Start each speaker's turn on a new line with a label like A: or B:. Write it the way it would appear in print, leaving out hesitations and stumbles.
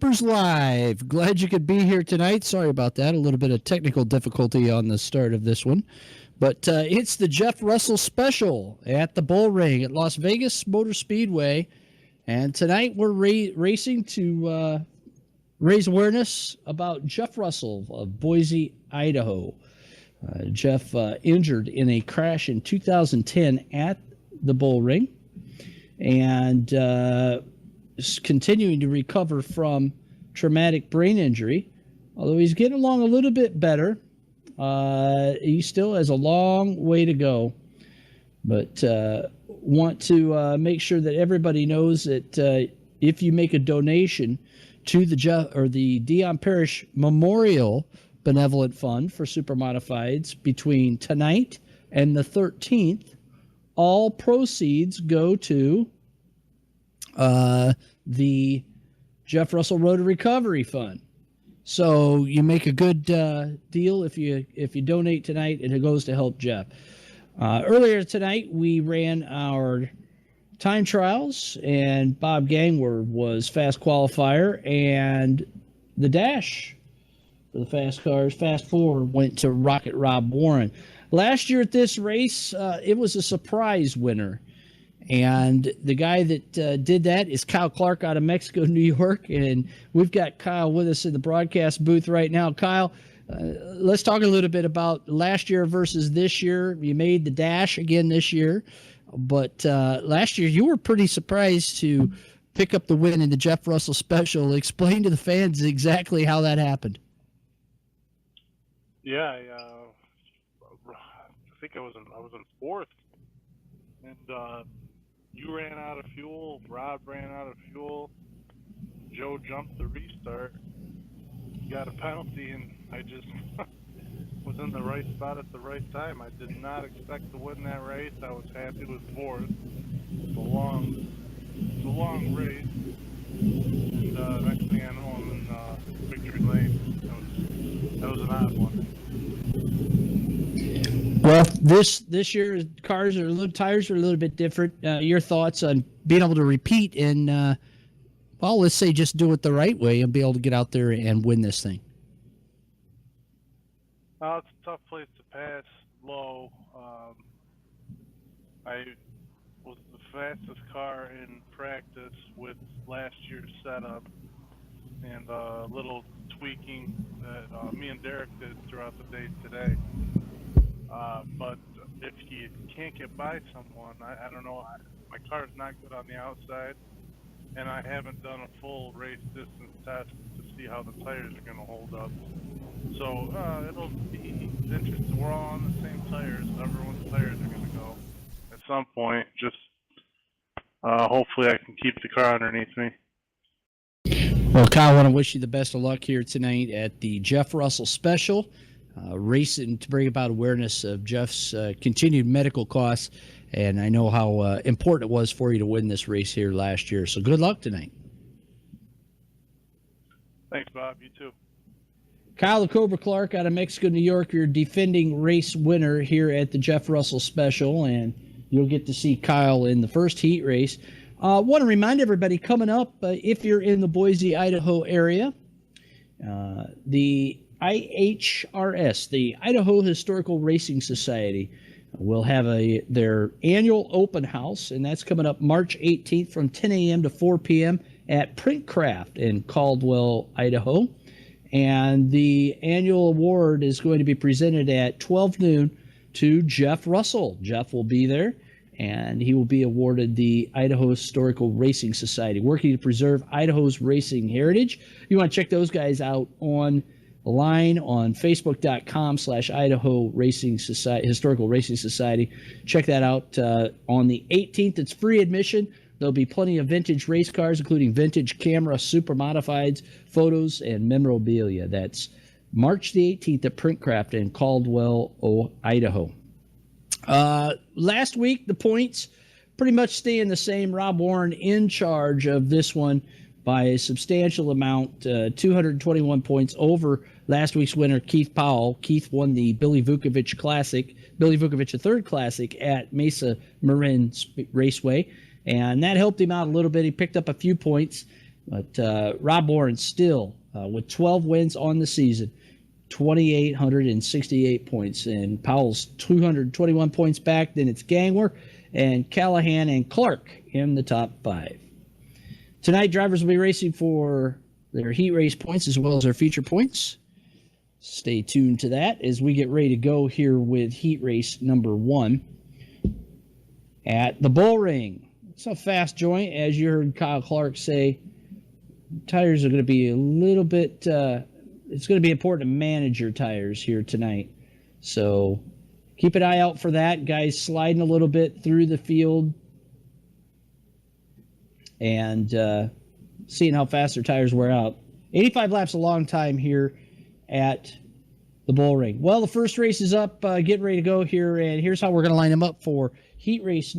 A: SUPRS Live. Glad you could be here tonight. Sorry about that. A little bit of technical difficulty on the start of this one. But it's the Jeff Russell Special at the Bull Ring at Las Vegas Motor Speedway. And tonight we're racing to raise awareness about Jeff Russell of Boise, Idaho. Jeff injured in a crash in 2010 at the Bull Ring. And continuing to recover from traumatic brain injury. Although he's getting along a little bit better, he still has a long way to go. But want to make sure that everybody knows that if you make a donation to the Dion Parrish Memorial Benevolent Fund for Supermodifieds between tonight and the 13th, all proceeds go to the Jeff Russell Road to Recovery Fund. So you make a good deal if you donate tonight, and it goes to help Jeff. Earlier tonight, we ran our time trials, and Bob Gangwer was fast qualifier, and the dash for the fast cars, Fast Four, went to Rocket Rob Warren. Last year at this race, it was a surprise winner. And the guy that did that is Kyle Clark out of Mexico, New York. And we've got Kyle with us in the broadcast booth right now. Kyle, let's talk a little bit about last year versus this year. You made the dash again this year. But last year you were pretty surprised to pick up the win in the Jeff Russell Special. Explain to the fans exactly how that happened.
B: Yeah, I think I was in fourth. And you ran out of fuel, Rob ran out of fuel, Joe jumped the restart, got a penalty, and I just was in the right spot at the right time. I did not expect to win that race. I was happy with fourth. It's a long race. And next thing I know, I'm in victory lane. That was an odd one.
A: Well, this year tires are a little bit different. Your thoughts on being able to repeat and, well, let's say just do it the right way and be able to get out there and win this thing?
B: It's a tough place to pass low. I was the fastest car in practice with last year's setup, and a little tweaking that me and Derek did throughout the day today. But if you can't get by someone, I don't know, my car's not good on the outside, and I haven't done a full race distance test to see how the tires are going to hold up. So it'll be interesting. We're all on the same tires. Everyone's tires are going to go at some point. Just hopefully I can keep the car underneath me.
A: Well, Kyle, I want to wish you the best of luck here tonight at the Jeff Russell Special. Racing to bring about awareness of Jeff's continued medical costs, and I know how important it was for you to win this race here last year. So good luck tonight.
B: Thanks, Bob. You too.
A: Kyle the Cobra Clark out of Mexico, New York, your defending race winner here at the Jeff Russell Special, and you'll get to see Kyle in the first heat race. Want to remind everybody coming up, if you're in the Boise, Idaho area, the IHRS, the Idaho Historical Racing Society, will have their annual open house, and that's coming up March 18th from 10 a.m. to 4 p.m. at Printcraft in Caldwell, Idaho. And the annual award is going to be presented at 12 noon to Jeff Russell. Jeff will be there, and he will be awarded the Idaho Historical Racing Society, working to preserve Idaho's racing heritage. You want to check those guys out on line on facebook.com/Idaho Racing Society, Historical Racing Society. Check that out. On the 18th, it's free admission. There'll be plenty of vintage race cars, including vintage camera, Supermodifieds, photos, and memorabilia. That's March the 18th at Printcraft in Caldwell, Idaho. Last week, the points pretty much staying the same. Rob Warren in charge of this one by a substantial amount, 221 points over last week's winner, Keith Powell. Keith won the Billy Vukovich Classic, Billy Vukovich III Classic at Mesa Marin Raceway, and that helped him out a little bit. He picked up a few points. But Rob Warren still with 12 wins on the season, 2,868 points. And Powell's 221 points back. Then it's Gangler and Callahan and Clark in the top 5. Tonight, drivers will be racing for their heat race points as well as their feature points. Stay tuned to that as we get ready to go here with heat race number 1 at the Bull Ring. It's a fast joint, as you heard Kyle Clark say. Tires are going to be a little bit, it's going to be important to manage your tires here tonight. So keep an eye out for that. Guys sliding a little bit through the field and seeing how fast their tires wear out. 85 laps, a long time here at the Bull Ring. Well, the first race is up. Get ready to go here, and here's how we're going to line them up for heat race